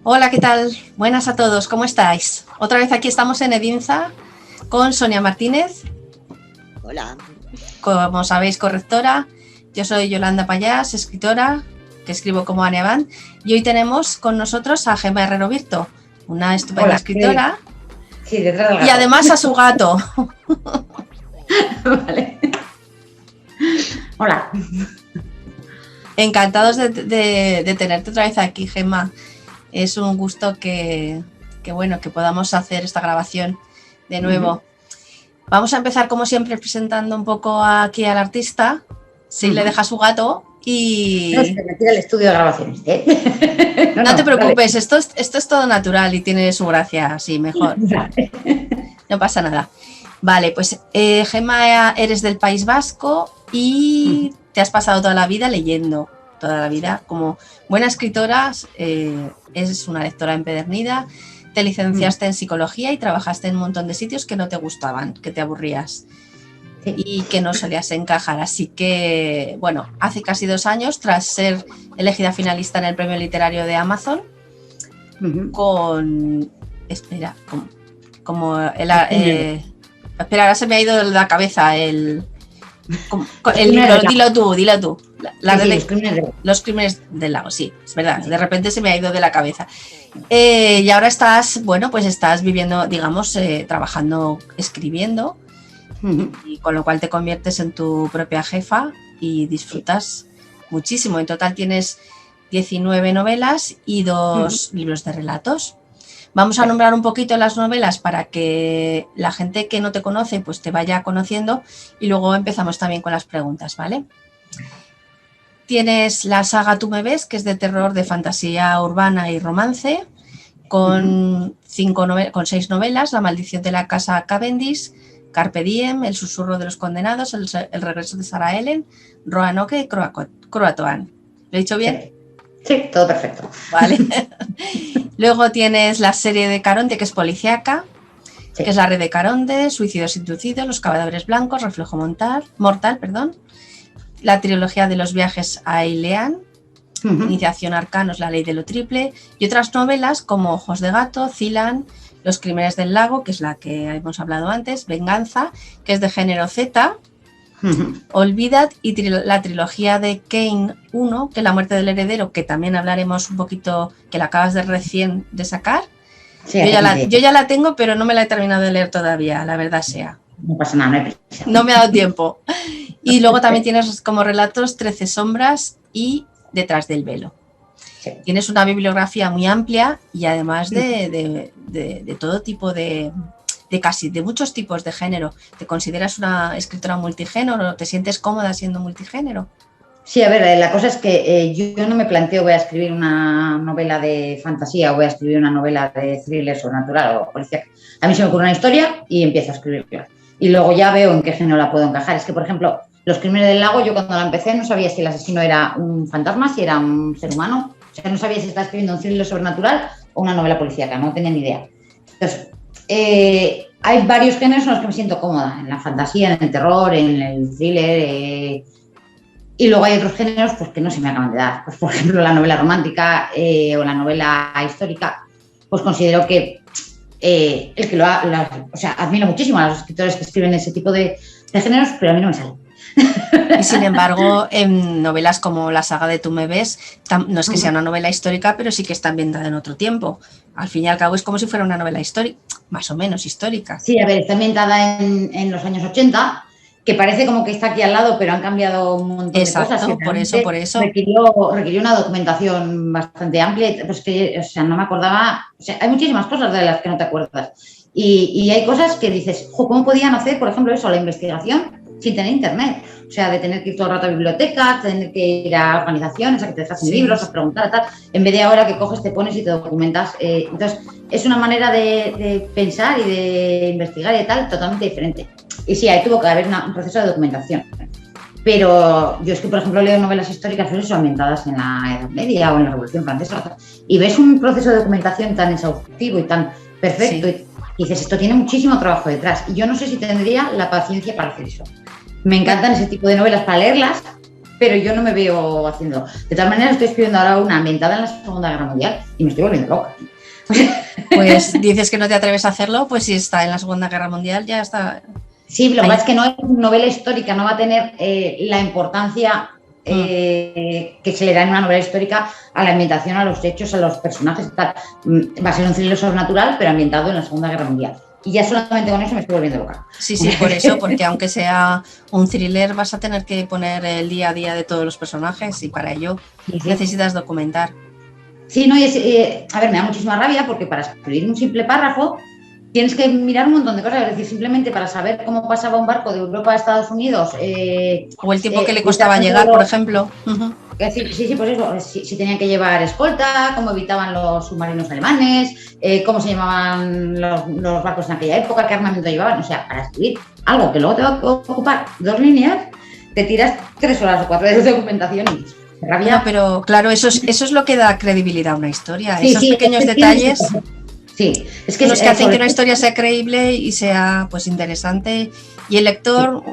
Hola, ¿qué tal? Buenas a todos, ¿cómo estáis? Otra vez aquí estamos en Edinza con Sonia Martínez. Hola. Como sabéis, correctora. Yo soy Yolanda Payás, escritora, que escribo como Ane Abant. Y hoy tenemos con nosotros a Gemma Herrero Virto, una estupenda escritora. Sí, detrás del gato. Y además a su gato. Vale. Hola. Encantados de tenerte otra vez aquí, Gemma. Es un gusto que podamos hacer esta grabación de nuevo. Vamos a empezar, como siempre, presentando un poco aquí al artista. Si le deja su gato y... No, se me tira el estudio de grabaciones, ¿eh? No te preocupes, esto es todo natural y tiene su gracia, así mejor. Vale. No pasa nada. Vale, pues Gemma, eres del País Vasco y te has pasado toda la vida leyendo. Toda la vida, como buena escritora, eres una lectora empedernida, te licenciaste en psicología y trabajaste en un montón de sitios que no te gustaban, que te aburrías y que no solías encajar. Así que, bueno, hace casi 2 años, tras ser elegida finalista en el premio literario de Amazon, con... Espera, espera, ahora se me ha ido de la cabeza el libro, dilo tú. Los crímenes del lago, sí, es verdad, de repente se me ha ido de la cabeza. Y ahora estás viviendo, digamos, trabajando, escribiendo, y con lo cual te conviertes en tu propia jefa y disfrutas muchísimo. En total tienes 19 novelas y 2 libros de relatos. Vamos a nombrar un poquito las novelas para que la gente que no te conoce pues te vaya conociendo y luego empezamos también con las preguntas, ¿vale? Tienes la saga Tú me ves, que es de terror, de fantasía urbana y romance, con 6 novelas: La maldición de la casa Cavendish, Carpe Diem, El susurro de los condenados, El regreso de Sarah Ellen, Roanoke y Croatoan. ¿Lo he dicho bien? Sí, todo perfecto. Vale. Luego tienes la serie de Caronte, que es policíaca, que es La red de Caronte, Suicidios inducidos, Los cadáveres blancos, Reflejo mortal, la trilogía de los viajes a Ileán, Iniciación Arcanos, La ley de lo triple, y otras novelas como Ojos de gato, Zilan, Los crímenes del lago, que es la que hemos hablado antes, Venganza, que es de género Z, Olvidad, y la trilogía de Kane 1, que es La muerte del heredero, que también hablaremos un poquito, que la acabas de recién de sacar. Sí, yo ya la tengo, pero no me la he terminado de leer todavía, la verdad sea. No pasa nada, no hay prisa. No me ha dado tiempo. Y luego también tienes como relatos 13 sombras y Detrás del velo. Sí. Tienes una bibliografía muy amplia y además de todo tipo de muchos tipos de género. ¿Te consideras una escritora multigénero? ¿Te sientes cómoda siendo multigénero? Sí, a ver, la cosa es que yo no me planteo voy a escribir una novela de fantasía o voy a escribir una novela de thriller sobrenatural o policía. A mí se me ocurre una historia y empiezo a escribirla. Y luego ya veo en qué género la puedo encajar. Es que, por ejemplo, Los crímenes del lago, yo cuando la empecé no sabía si el asesino era un fantasma, si era un ser humano. O sea, no sabía si estaba escribiendo un thriller sobrenatural o una novela policíaca, no tenía ni idea. Entonces, hay varios géneros en los que me siento cómoda, en la fantasía, en el terror, en el thriller, y luego hay otros géneros pues, que no se me acaban de dar. Pues, por ejemplo, la novela romántica o la novela histórica, pues considero que el que admiro muchísimo a los escritores que escriben ese tipo de géneros, pero a mí no me sale. Y sin embargo, en novelas como la saga de Tú me ves, no es que sea una novela histórica, pero sí que está ambientada en otro tiempo. Al fin y al cabo es como si fuera una novela histórica, más o menos histórica. Sí, a ver, está ambientada en los años 80, que parece como que está aquí al lado, pero han cambiado un montón de cosas. Exacto, por eso. Requirió una documentación bastante amplia, pues que, no me acordaba. O sea, hay muchísimas cosas de las que no te acuerdas. Y hay cosas que dices, ¿cómo podían hacer, por ejemplo, eso, la investigación sin tener internet? O sea, de tener que ir todo el rato a bibliotecas, tener que ir a organizaciones, a que te dejasen libros, a preguntar, tal, en vez de ahora que coges, te pones y te documentas. Entonces, es una manera de pensar y de investigar y tal totalmente diferente. Y sí, ahí tuvo que haber un proceso de documentación. Pero yo es que, por ejemplo, leo novelas históricas ambientadas en la Edad Media o en la Revolución Francesa, y ves un proceso de documentación tan exhaustivo y tan perfecto, y dices, esto tiene muchísimo trabajo detrás. Y yo no sé si tendría la paciencia para hacer eso. Me encantan ese tipo de novelas para leerlas, pero yo no me veo haciéndolo. De todas maneras, estoy escribiendo ahora una ambientada en la Segunda Guerra Mundial y me estoy volviendo loca. Pues dices que no te atreves a hacerlo, pues si está en la Segunda Guerra Mundial ya está. Sí, lo que pasa es que no es novela histórica, no va a tener la importancia que se le da en una novela histórica a la ambientación, a los hechos, a los personajes y tal. Va a ser un thriller sobrenatural, pero ambientado en la Segunda Guerra Mundial. Y ya solamente con eso me estoy volviendo loca. Sí, por eso, porque aunque sea un thriller vas a tener que poner el día a día de todos los personajes y para ello necesitas documentar. Sí, no, a ver, me da muchísima rabia porque para escribir un simple párrafo tienes que mirar un montón de cosas, es decir, simplemente para saber cómo pasaba un barco de Europa a Estados Unidos. O el tiempo que le costaba llegar, por ejemplo. Sí, pues eso, si tenían que llevar escolta, cómo evitaban los submarinos alemanes, cómo se llamaban los barcos en aquella época, qué armamento llevaban. O sea, para escribir algo que luego te va a ocupar 2 líneas, te tiras 3 horas o 4 de documentación y rabia. No, pero claro, eso es lo que da credibilidad a una historia. Esos pequeños detalles. Sí, es que los que hacen que una historia sea creíble y sea pues interesante y el lector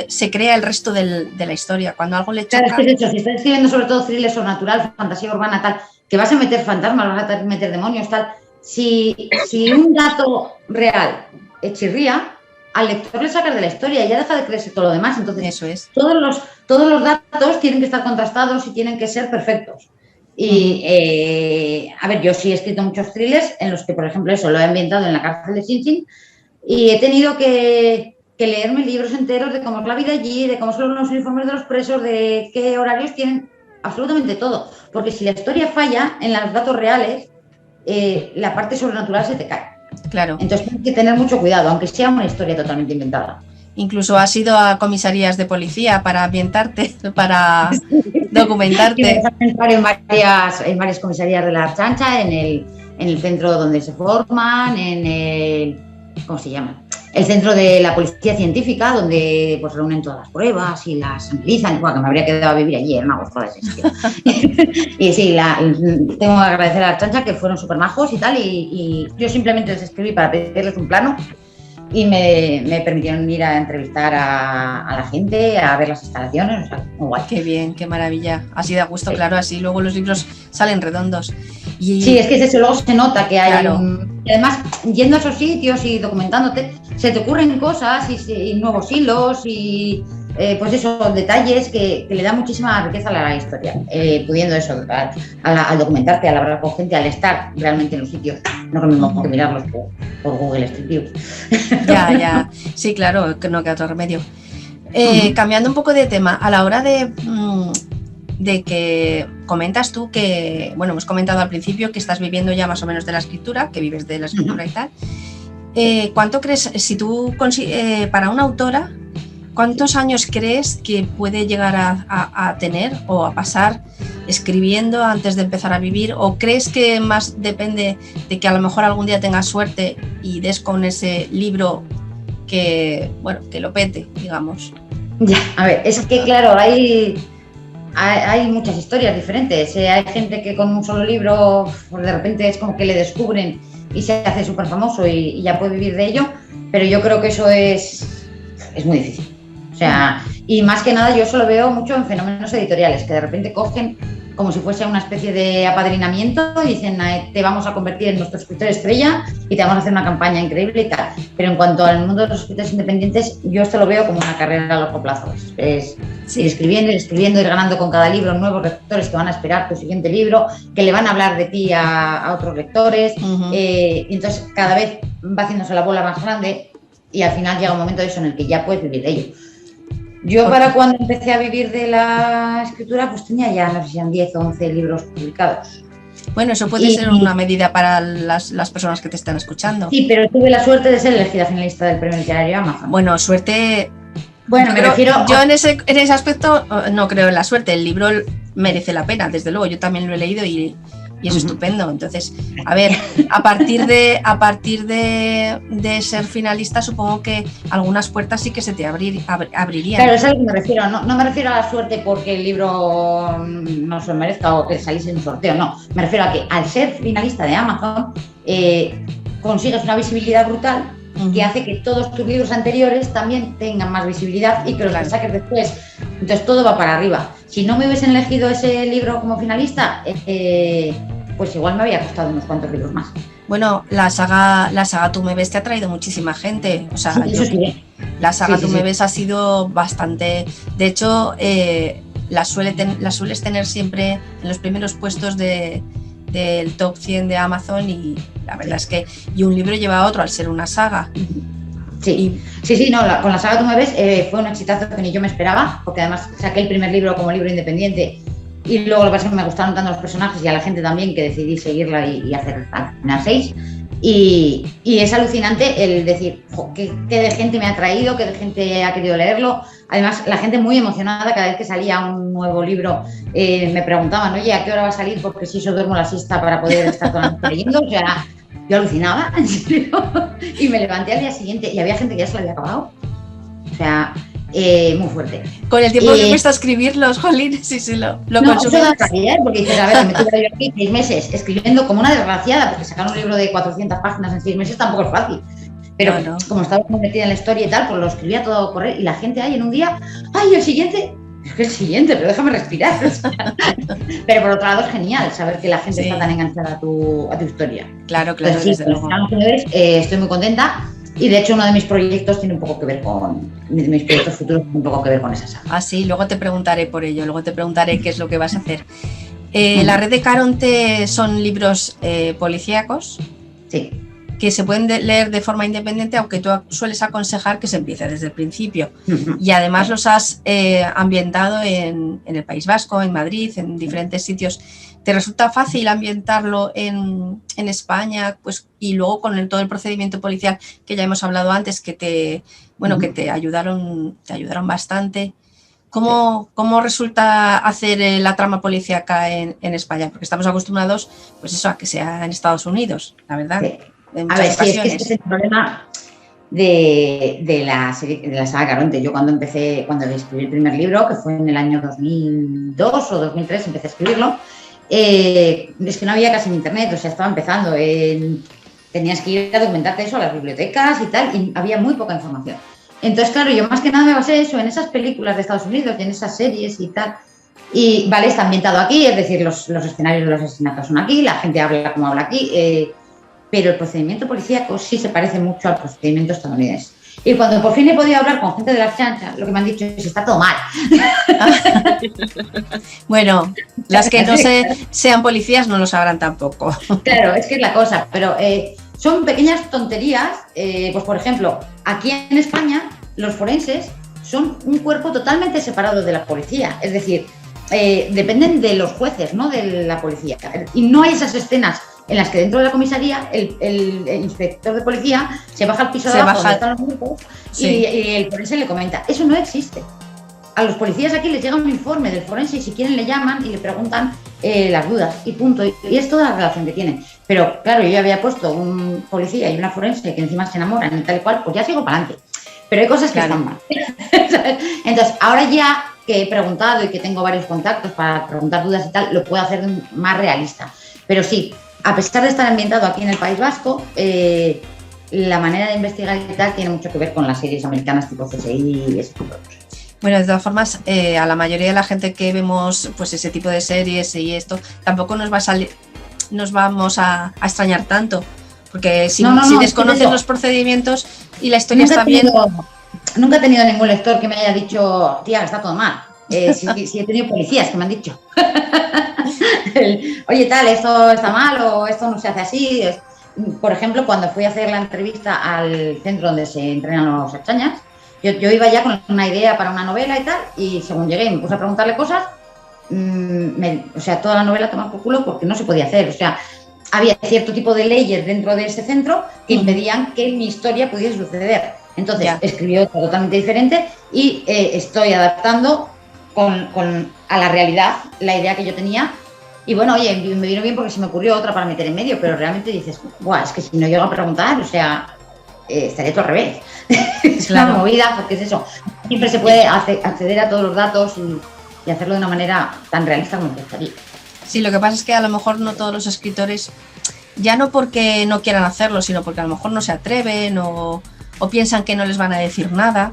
se crea el resto de la historia. Cuando algo le choca... Claro, es que es eso, si estás escribiendo sobre todo thriller sobrenatural, fantasía urbana, tal, que vas a meter fantasmas, vas a meter demonios, tal, si un dato real chirría, al lector le sacas de la historia y ya deja de creerse todo lo demás. Entonces, eso es. Todos los datos tienen que estar contrastados y tienen que ser perfectos. Y, a ver, yo sí he escrito muchos thrillers en los que, por ejemplo, eso lo he ambientado en la cárcel de Sing Sing y he tenido que leerme libros enteros de cómo es la vida allí, de cómo son los uniformes de los presos, de qué horarios tienen, absolutamente todo. Porque si la historia falla en los datos reales, la parte sobrenatural se te cae. Claro. Entonces tienes que tener mucho cuidado, aunque sea una historia totalmente inventada. Incluso has ido a comisarías de policía para ambientarte, para documentarte. En varias comisarías de la Archancha, en el centro donde se forman, en el... ¿Cómo se llama? El centro de la policía científica, donde pues reúnen todas las pruebas y las analizan. Bueno, que me habría quedado a vivir allí, era una gozada ese sitio. Y sí, tengo que agradecer a la Archancha, que fueron súper majos y tal, y yo simplemente les escribí para pedirles un plano y me permitieron ir a entrevistar a la gente, a ver las instalaciones, o sea, muy guay. Qué bien, qué maravilla. Así da gusto, claro, así luego los libros salen redondos. Sí, es que es eso, luego se nota que hay... Claro. Y además, yendo a esos sitios y documentándote, se te ocurren cosas y nuevos hilos y pues eso, detalles que le dan muchísima riqueza a la historia. Pudiendo eso, al documentarte, al hablar con gente, al estar realmente en los sitios, no es lo mismo que mirarlos por Google Street View. Ya, sí, claro, que no queda otro remedio. Cambiando un poco de tema, a la hora de que comentas tú que, bueno, hemos comentado al principio que estás viviendo ya más o menos de la escritura, que vives de la escritura y tal. ¿Cuánto crees, si tú, para una autora, cuántos años crees que puede llegar a tener o a pasar escribiendo antes de empezar a vivir? ¿O crees que más depende de que a lo mejor algún día tengas suerte y des con ese libro que, bueno, que lo pete, digamos? Ya, a ver, es que claro, hay muchas historias diferentes. Hay gente que con un solo libro pues de repente es como que le descubren y se hace súper famoso y ya puede vivir de ello, pero yo creo que eso es muy difícil. O sea, y más que nada yo eso lo veo mucho en fenómenos editoriales, que de repente cogen como si fuese una especie de apadrinamiento y dicen te vamos a convertir en nuestro escritor estrella y te vamos a hacer una campaña increíble y tal. Pero en cuanto al mundo de los escritores independientes, yo esto lo veo como una carrera a largo plazo. Es ir escribiendo, ir ganando con cada libro nuevos lectores que van a esperar tu siguiente libro, que le van a hablar de ti a otros lectores. Y entonces cada vez va haciéndose la bola más grande y al final llega un momento de eso en el que ya puedes vivir de ello. Yo para cuando empecé a vivir de la escritura pues tenía ya, no sé si eran 10 o 11 libros publicados. Bueno, eso puede ser una medida para las personas que te están escuchando. Sí, pero tuve la suerte de ser elegida finalista del Premio Literario Amazon. Bueno, suerte... Bueno, me refiero... Yo en ese aspecto no creo en la suerte, el libro merece la pena, desde luego, yo también lo he leído y es estupendo. Entonces, a ver, a partir de ser finalista, supongo que algunas puertas sí que se te abrirían. Claro, es a lo que me refiero. No me refiero a la suerte porque el libro no se lo merezca o que saliese en un sorteo, no. Me refiero a que al ser finalista de Amazon consigues una visibilidad brutal que hace que todos tus libros anteriores también tengan más visibilidad y que los que saques después. Entonces todo va para arriba. si no me hubiesen elegido ese libro como finalista, pues igual me había costado unos cuantos libros más. Bueno, la saga Tú me ves te ha traído muchísima gente. O sea, sí. La saga Tú me ves ha sido bastante. De hecho, la sueles tener siempre en los primeros puestos del top 100 de Amazon, y la verdad es que un libro lleva a otro al ser una saga. Sí, con la saga Tú me ves fue un exitazo que ni yo me esperaba, porque además saqué el primer libro como libro independiente. Y luego lo que pasa es que me gustaron tanto los personajes y a la gente también, que decidí seguirla y hacer al final 6. Y es alucinante el decir, qué de gente me ha traído, qué de gente ha querido leerlo. Además, la gente muy emocionada cada vez que salía un nuevo libro. Me preguntaban, oye, ¿a qué hora va a salir? Porque si yo duermo la siesta para poder estar toda la noche leyendo. O sea, yo alucinaba, en serio. Y me levanté al día siguiente y había gente que ya se lo había acabado. O sea... muy fuerte. Con el tiempo que cuesta escribirlos, jolín, sí, lo consumo. Eso da rabia, porque dices, a ver, me tuve yo aquí 6 meses escribiendo como una desgraciada, porque sacar un libro de 400 páginas en 6 meses tampoco es fácil. Pero como estaba muy metida en la historia y tal, pues lo escribía todo correr, y la gente ahí en un día, ¡ay, el siguiente! Es que el siguiente, pero déjame respirar. Pero por otro lado es genial saber que la gente está tan enganchada a tu historia. Claro, entonces, desde luego. Estoy muy contenta. Y de hecho uno de mis proyectos tiene un poco que ver con, mis proyectos futuros tienen un poco que ver con esa saga. Ah, sí, luego te preguntaré por ello, luego te preguntaré qué es lo que vas a hacer. La red de Caronte son libros policíacos. Sí. Que se pueden leer de forma independiente, aunque tú sueles aconsejar que se empiece desde el principio. Y además los has ambientado en el País Vasco, en Madrid, en diferentes sitios. ¿Te resulta fácil ambientarlo en España? Pues, y luego con todo el procedimiento policial que ya hemos hablado antes, que te ayudaron bastante. ¿Cómo resulta hacer la trama policíaca en España? Porque estamos acostumbrados, pues eso, a que sea en Estados Unidos, la verdad. Sí. A ver, sí, es que este es el problema de la saga Caronte. Yo cuando escribí el primer libro, que fue en el año 2002 o 2003, empecé a escribirlo, es que no había casi en internet, o sea, estaba empezando. Tenías que ir a documentarte eso a las bibliotecas y tal, y había muy poca información. Entonces, claro, yo más que nada me basé eso en esas películas de Estados Unidos y en esas series y tal. Y vale, está ambientado aquí, es decir, los escenarios de los asesinatos son aquí, la gente habla como habla aquí, pero el procedimiento policíaco sí se parece mucho al procedimiento estadounidense. Y cuando por fin he podido hablar con gente de las chanchas, lo que me han dicho es que está todo mal. Bueno, las que no sean policías no lo sabrán tampoco. Claro, es que es la cosa, pero son pequeñas tonterías. Pues por ejemplo, aquí en España los forenses son un cuerpo totalmente separado de la policía. Es decir, dependen de los jueces, no de la policía. Y no hay esas escenas en las que dentro de la comisaría el inspector de policía se baja al piso de abajo donde están los grupos y el forense le comenta. Eso no existe. A los policías aquí les llega un informe del forense y si quieren le llaman y le preguntan las dudas y punto. Y es toda la relación que tienen. Pero claro, yo ya había puesto un policía y una forense que encima se enamoran y tal y cual, pues ya sigo para adelante. Pero hay cosas que están mal. Entonces, ahora ya que he preguntado y que tengo varios contactos para preguntar dudas y tal, lo puedo hacer más realista. Pero sí, a pesar de estar ambientado aquí en el País Vasco, la manera de investigar y tal tiene mucho que ver con las series americanas tipo CSI y ese tipo de cosas. Bueno, de todas formas, a la mayoría de la gente que vemos pues ese tipo de series y esto, tampoco nos vamos a extrañar tanto, porque si desconoces los procedimientos y la historia está bien... Nunca he tenido ningún lector que me haya dicho, tía, está todo mal. Si he tenido policías que me han dicho, oye, tal, esto está mal o esto no se hace así. Por ejemplo, cuando fui a hacer la entrevista al centro donde se entrenan los Ertzaintza, yo iba ya con una idea para una novela y tal, y según llegué y me puse a preguntarle cosas, o sea, toda la novela tomaba por culo porque no se podía hacer. O sea, había cierto tipo de leyes dentro de ese centro que impedían que mi historia pudiese suceder. Entonces, escribí otra totalmente diferente y estoy adaptando a la realidad la idea que yo tenía. Y bueno, oye, me vino bien porque se me ocurrió otra para meter en medio, pero realmente dices, ¡buah! Es que si no llego a preguntar, o sea, estaría todo al revés. Es una movida, porque es eso. Siempre se puede acceder a todos los datos y hacerlo de una manera tan realista como me gustaría. Sí, lo que pasa es que a lo mejor no todos los escritores, ya no porque no quieran hacerlo, sino porque a lo mejor no se atreven o piensan que no les van a decir nada.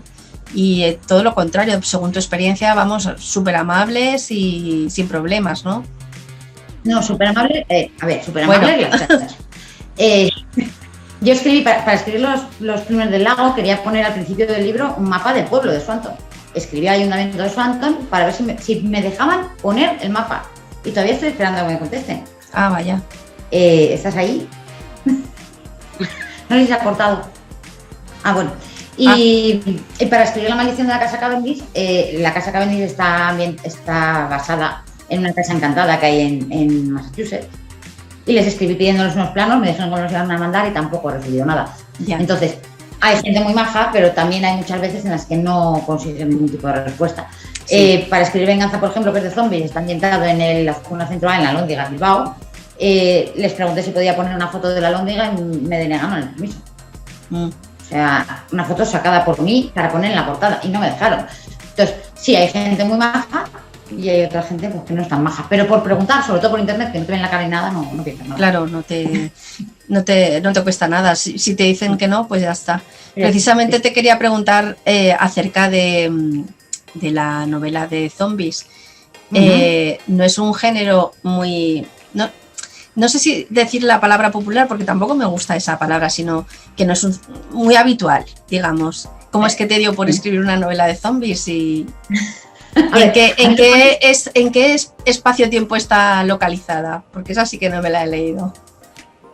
y todo lo contrario, según tu experiencia, vamos, súper amables y sin problemas, ¿no? No, súper amable, súper amable las chachas. Yo escribí, para escribir los crímenes del lago, quería poner al principio del libro un mapa del pueblo de Swanton. Escribí al ayuntamiento de Swanton para ver si me dejaban poner el mapa. Y todavía estoy esperando a que me contesten. Ah, vaya. ¿Estás ahí? No les ha cortado. Ah, bueno. Y para escribir La maldición de la casa Cavendish, la casa Cavendish está basada en una casa encantada que hay en Massachusetts. Y les escribí pidiéndoles unos planos, me dijeron que los iban a mandar y tampoco he recibido nada. Ya. Entonces, hay gente muy maja, pero también hay muchas veces en las que no consiguen ningún tipo de respuesta. Sí. Para escribir Venganza, por ejemplo, que es de zombies, está ambientado en la zona central, en la Alhóndiga, en Bilbao. Les pregunté si podía poner una foto de la Alhóndiga y me denegaron el permiso. O sea, una foto sacada por mí para poner en la portada y no me dejaron. Entonces, sí, hay gente muy maja y hay otra gente pues, que no es tan maja. Pero por preguntar, sobre todo por internet, que no te ven la cara ni nada, no piensas nada. Claro, no te cuesta nada. Si te dicen que no, pues ya está. Precisamente te quería preguntar acerca de la novela de zombies. No es un género muy... No sé si decir la palabra popular, porque tampoco me gusta esa palabra, sino que no es muy habitual, digamos. ¿Cómo es que te dio por escribir una novela de zombies? ¿En qué espacio-tiempo está localizada? Porque esa sí que no me la he leído.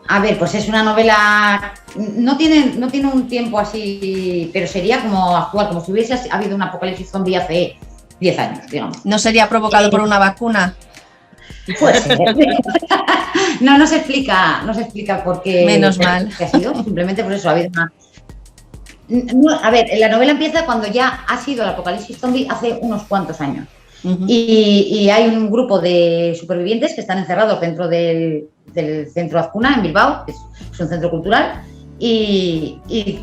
A ver, pues es una novela... No tiene un tiempo así, pero sería como actual, como si hubiese habido un apocalipsis zombie hace 10 años, digamos. ¿No sería provocado por una vacuna? Pues no se explica por qué. Menos mal. ¿Qué ha sido? Simplemente por eso ha habido una. No, a ver, la novela empieza cuando ya ha sido el apocalipsis zombie hace unos cuantos años. Y hay un grupo de supervivientes que están encerrados dentro del centro Azcuna, en Bilbao, que es un centro cultural, y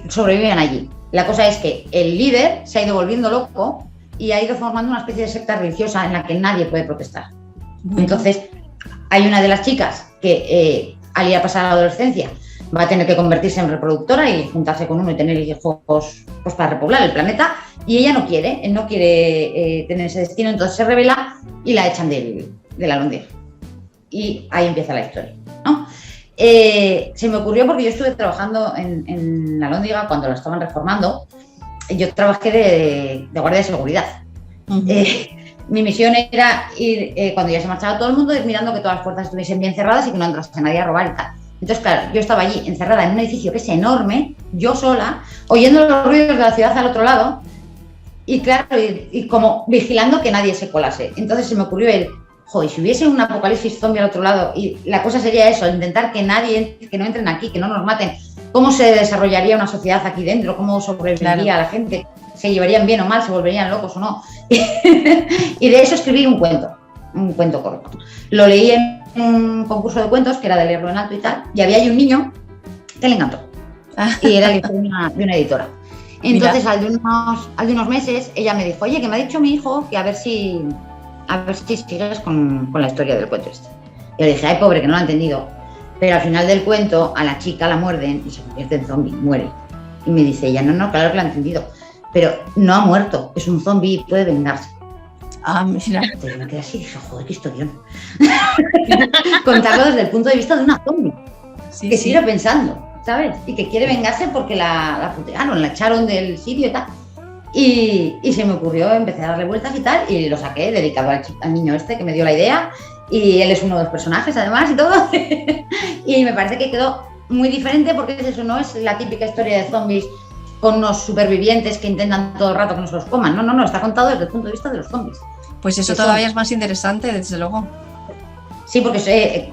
sobreviven allí. La cosa es que el líder se ha ido volviendo loco y ha ido formando una especie de secta religiosa en la que nadie puede protestar. Entonces, hay una de las chicas que al ir a pasar a la adolescencia va a tener que convertirse en reproductora y juntarse con uno y tener hijos pues, para repoblar el planeta, y ella no quiere tener ese destino, entonces se rebela y la echan de la Alhóndiga. Y ahí empieza la historia, ¿no? Se me ocurrió porque yo estuve trabajando en la Alhóndiga cuando la estaban reformando. Yo trabajé de guardia de seguridad. Mi misión era ir, cuando ya se marchaba todo el mundo, ir mirando que todas las puertas estuviesen bien cerradas y que no entrase nadie a robar y tal. Entonces, claro, yo estaba allí encerrada en un edificio que es enorme, yo sola, oyendo los ruidos de la ciudad al otro lado y, claro, y como vigilando que nadie se colase. Entonces se me ocurrió si hubiese un apocalipsis zombie al otro lado y la cosa sería eso, intentar que no entren aquí, que no nos maten, ¿cómo se desarrollaría una sociedad aquí dentro? ¿Cómo sobreviviría la gente? ¿Se llevarían bien o mal? ¿Se volverían locos o no? Y de eso escribí un cuento corto. Lo leí en un concurso de cuentos que era de leerlo en alto y tal, y había ahí un niño que le encantó. Y era el hijo de una editora. Entonces, al de unos meses, ella me dijo, oye, que me ha dicho mi hijo que a ver si sigues con la historia del cuento este. Y le dije, ay, pobre, que no lo ha entendido. Pero al final del cuento, a la chica la muerden y se convierte en zombie, muere. Y me dice ella, no, claro que lo ha entendido. Pero no ha muerto, es un zombie y puede vengarse. Ah, mira. Entonces me quedé así y dije, joder, qué historión. Contarlo desde el punto de vista de una zombie, que sigue pensando, ¿sabes? Y que quiere vengarse porque la putearon, la echaron del sitio y tal. Y se me ocurrió, empecé a darle vueltas y tal, y lo saqué dedicado al niño este que me dio la idea, y él es uno de los personajes además y todo. Y me parece que quedó muy diferente porque eso no es la típica historia de zombies con unos supervivientes que intentan todo el rato que no se los coman. No, está contado desde el punto de vista de los zombies. Pues eso todavía es más interesante, desde luego. Sí, porque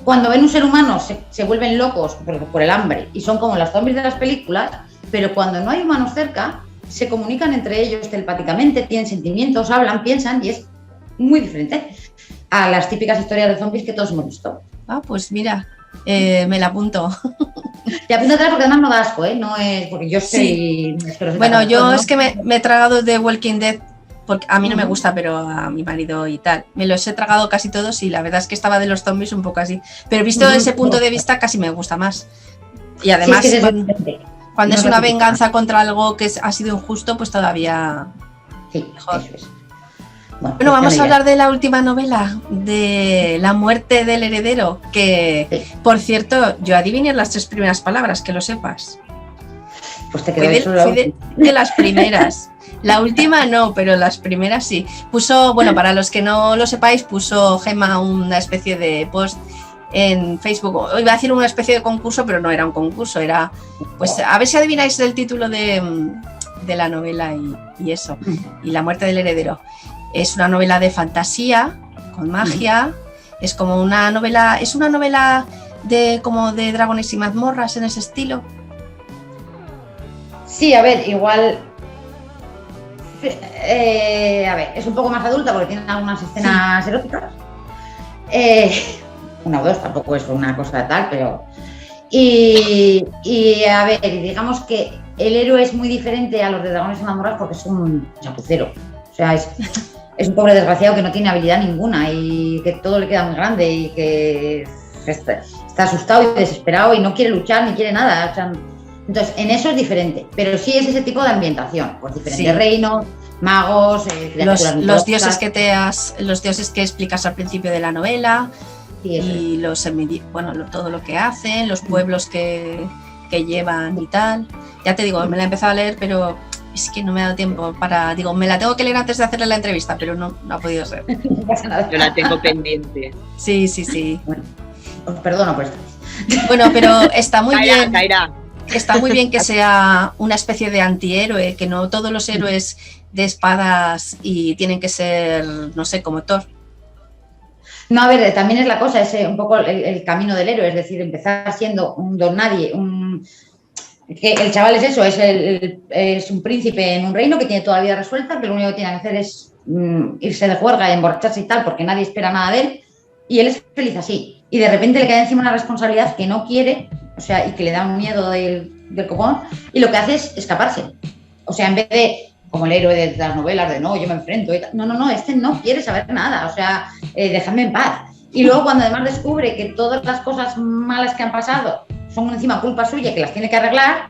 cuando ven un ser humano se vuelven locos por el hambre y son como los zombies de las películas, pero cuando no hay humanos cerca, se comunican entre ellos telepáticamente, tienen sentimientos, hablan, piensan, y es muy diferente a las típicas historias de zombies que todos hemos visto. Ah, pues mira, me la apunto. Y apúntatela porque además no da asco, no es porque yo soy... Sí. Bueno, yo es que me he tragado The Walking Dead, porque a mí no me gusta, pero a mi marido y tal. Me los he tragado casi todos y la verdad es que estaba de los zombies un poco así. Pero visto desde ese punto de vista casi me gusta más. Y además, sí, es Cuando es una venganza contra algo que ha sido injusto, pues todavía mejor. Eso es. Bueno, vamos a hablar de la última novela, de La muerte del heredero, que, por cierto, yo adiviné las 3 primeras palabras, que lo sepas. Pues te quedé solo de las primeras. La última no, pero las primeras sí. Puso, bueno, para los que no lo sepáis, puso Gemma una especie de post en Facebook. Iba a decir una especie de concurso, pero no era un concurso, era, pues, a ver si adivináis el título de la novela y eso, y La muerte del heredero. Es una novela de fantasía, con magia, es como una novela, es una novela como de dragones y mazmorras en ese estilo. Sí, a ver, igual... a ver, es un poco más adulta porque tiene algunas escenas eróticas. Una o dos, tampoco es una cosa tal, pero... Y a ver, digamos que el héroe es muy diferente a los de dragones y mazmorras porque es un chapucero. O sea, es un pobre desgraciado que no tiene habilidad ninguna y que todo le queda muy grande y que está asustado y desesperado y no quiere luchar ni quiere nada. O sea, entonces, en eso es diferente, pero sí es ese tipo de ambientación, pues diferentes reinos, magos, los dioses los dioses que explicas al principio de la novela, y todo lo que hacen, los pueblos que llevan y tal. Ya te digo, me la he empezado a leer, pero es que no me ha dado tiempo me la tengo que leer antes de hacerle la entrevista, pero no ha podido ser. Yo la tengo pendiente. Sí. Bueno, os perdono por esto. Bueno, pero está muy bien. Caerá. Está muy bien que sea una especie de antihéroe, que no todos los héroes de espadas y tienen que ser, no sé, como Thor. No, a ver, también es la cosa, es un poco el camino del héroe, es decir, empezar siendo un don nadie, que el chaval es eso, es un príncipe en un reino que tiene toda la vida resuelta, que lo único que tiene que hacer es irse de juerga, emborracharse y tal, porque nadie espera nada de él, y él es feliz así. Y de repente le cae encima una responsabilidad que no quiere, o sea, y que le da un miedo del copón, y lo que hace es escaparse. O sea, en vez de, como el héroe de las novelas, de no, yo me enfrento y tal. No, este no quiere saber nada, o sea, dejadme en paz. Y luego cuando además descubre que todas las cosas malas que han pasado son encima culpa suya, que las tiene que arreglar,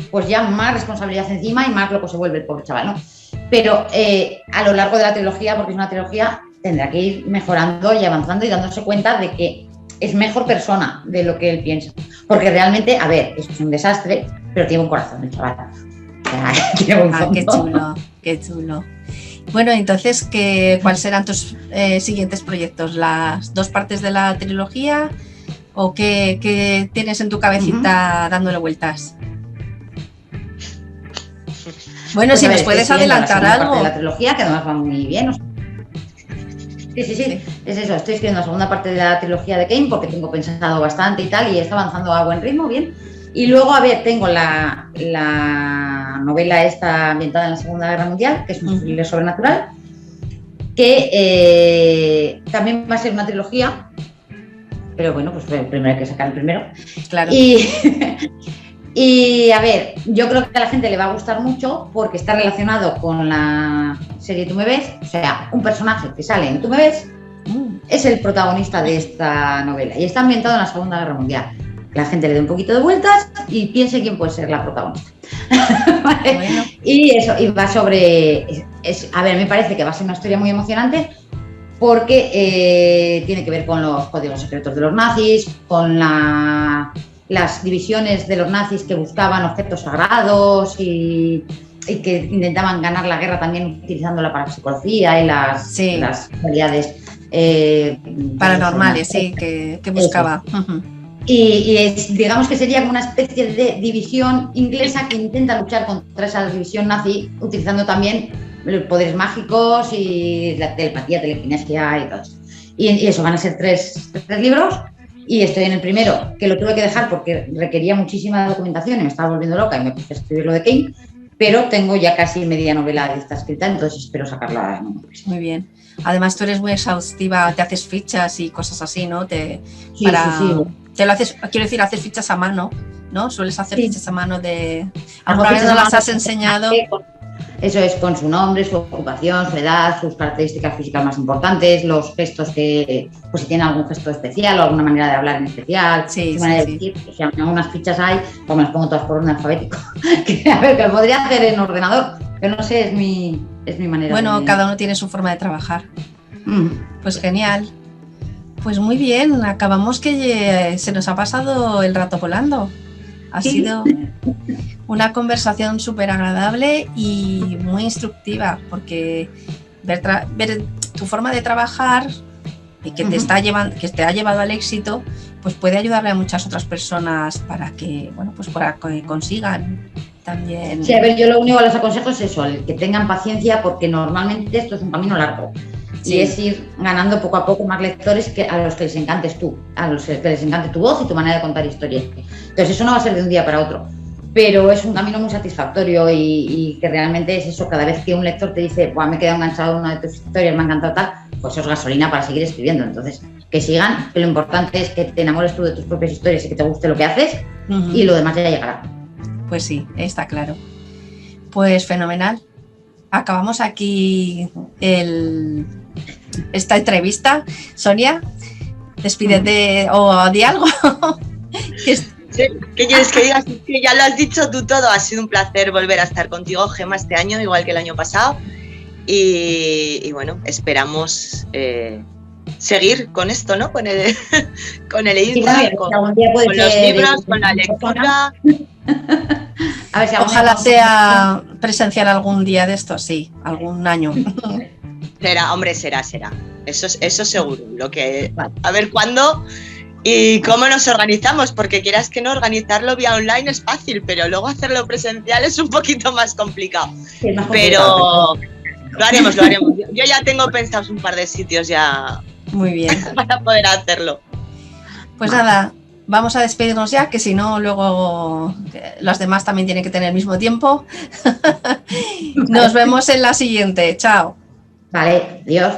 pues ya más responsabilidad encima y más loco se vuelve el pobre chaval, ¿no? Pero a lo largo de la trilogía, porque es una trilogía, tendrá que ir mejorando y avanzando y dándose cuenta de que es mejor persona de lo que él piensa. Porque realmente, a ver, es un desastre, pero tiene un corazón el chaval. Qué chulo. Bueno, entonces, ¿cuáles serán tus siguientes proyectos? ¿Las 2 partes de la trilogía o qué tienes en tu cabecita dándole vueltas? Bueno, pues si nos puedes adelantar algo. Parte de la trilogía, que además va muy bien. O sea, sí, es eso. Estoy escribiendo la segunda parte de la trilogía de Kane porque tengo pensado bastante y tal, y está avanzando a buen ritmo, bien. Y luego, a ver, tengo la novela esta ambientada en la Segunda Guerra Mundial, que es un thriller sobrenatural, que también va a ser una trilogía, pero bueno, pues primero hay que sacar el primero. Claro. Y a ver, yo creo que a la gente le va a gustar mucho porque está relacionado con la serie Tú me ves, o sea, un personaje que sale en Tú me ves es el protagonista de esta novela y está ambientado en la Segunda Guerra Mundial. La gente le dé un poquito de vueltas y piense quién puede ser la protagonista. ¿Vale? Bueno. Y eso, y va sobre... a ver, me parece que va a ser una historia muy emocionante porque tiene que ver con los códigos secretos de los nazis, con las divisiones de los nazis que buscaban objetos sagrados y que intentaban ganar la guerra también utilizando la parapsicología y las realidades paranormales, que buscaba. Y digamos que sería como una especie de división inglesa que intenta luchar contra esa división nazi utilizando también poderes mágicos y la telepatía, telequinesia y todo eso. Y eso, van a ser tres libros y estoy en el primero, que lo tuve que dejar porque requería muchísima documentación y me estaba volviendo loca y me puse a escribir lo de Kane, pero tengo ya casi media novela de esta escrita, entonces espero sacarla en un mes. Muy bien. Además tú eres muy exhaustiva, te haces fichas y cosas así, ¿no? Sí. Te lo haces, quiero decir, haces fichas a mano, ¿no? Sueles hacer fichas a mano de... ¿Alguna vez nos las has enseñado? Eso es con su nombre, su ocupación, su edad, sus características físicas más importantes, los gestos que, pues si tiene algún gesto especial o alguna manera de hablar en especial, sí, su manera de decir. O sea, algunas fichas hay, pues me las pongo todas por orden alfabético. A ver, que lo podría hacer en ordenador, pero no sé, es mi manera. Bueno, cada uno tiene su forma de trabajar. Pues genial. Pues muy bien, acabamos que se nos ha pasado el rato volando. Ha sido una conversación súper agradable y muy instructiva, porque ver tu forma de trabajar y que te ha llevado al éxito, pues puede ayudarle a muchas otras personas para que, bueno, pues para que consigan también. Sí, a ver, yo lo único que les aconsejo es eso, el que tengan paciencia, porque normalmente esto es un camino largo. Sí. Y es ir ganando poco a poco más lectores que a los que les encantes tú, a los que les encante tu voz y tu manera de contar historias. Entonces eso no va a ser de un día para otro, pero es un camino muy satisfactorio y que realmente es eso, cada vez que un lector te dice, me he quedado enganchado en una de tus historias, me ha encantado tal, pues eso es gasolina para seguir escribiendo. Entonces, que sigan, que lo importante es que te enamores tú de tus propias historias y que te guste lo que haces y lo demás ya llegará. Pues sí, está claro. Pues fenomenal. Acabamos aquí esta entrevista. Sonia, despídete o di algo. ¿Qué quieres que digas? Que ya lo has dicho tú todo. Ha sido un placer volver a estar contigo, Gemma, este año, igual que el año pasado. Y bueno, esperamos seguir con esto, ¿no? Con el Instagram, con los libros, con la lectura. A ver si ojalá sea presencial algún día de esto, sí, algún año. Será. Eso seguro. A ver cuándo y cómo nos organizamos, porque quieras que no, organizarlo vía online es fácil, pero luego hacerlo presencial es un poquito más complicado. Sí, pero lo haremos. Yo ya tengo pensados un par de sitios ya. Muy bien. Para poder hacerlo. Pues nada. Vamos a despedirnos ya, que si no, luego los demás también tienen que tener el mismo tiempo. Nos vemos en la siguiente. Chao. Vale, adiós.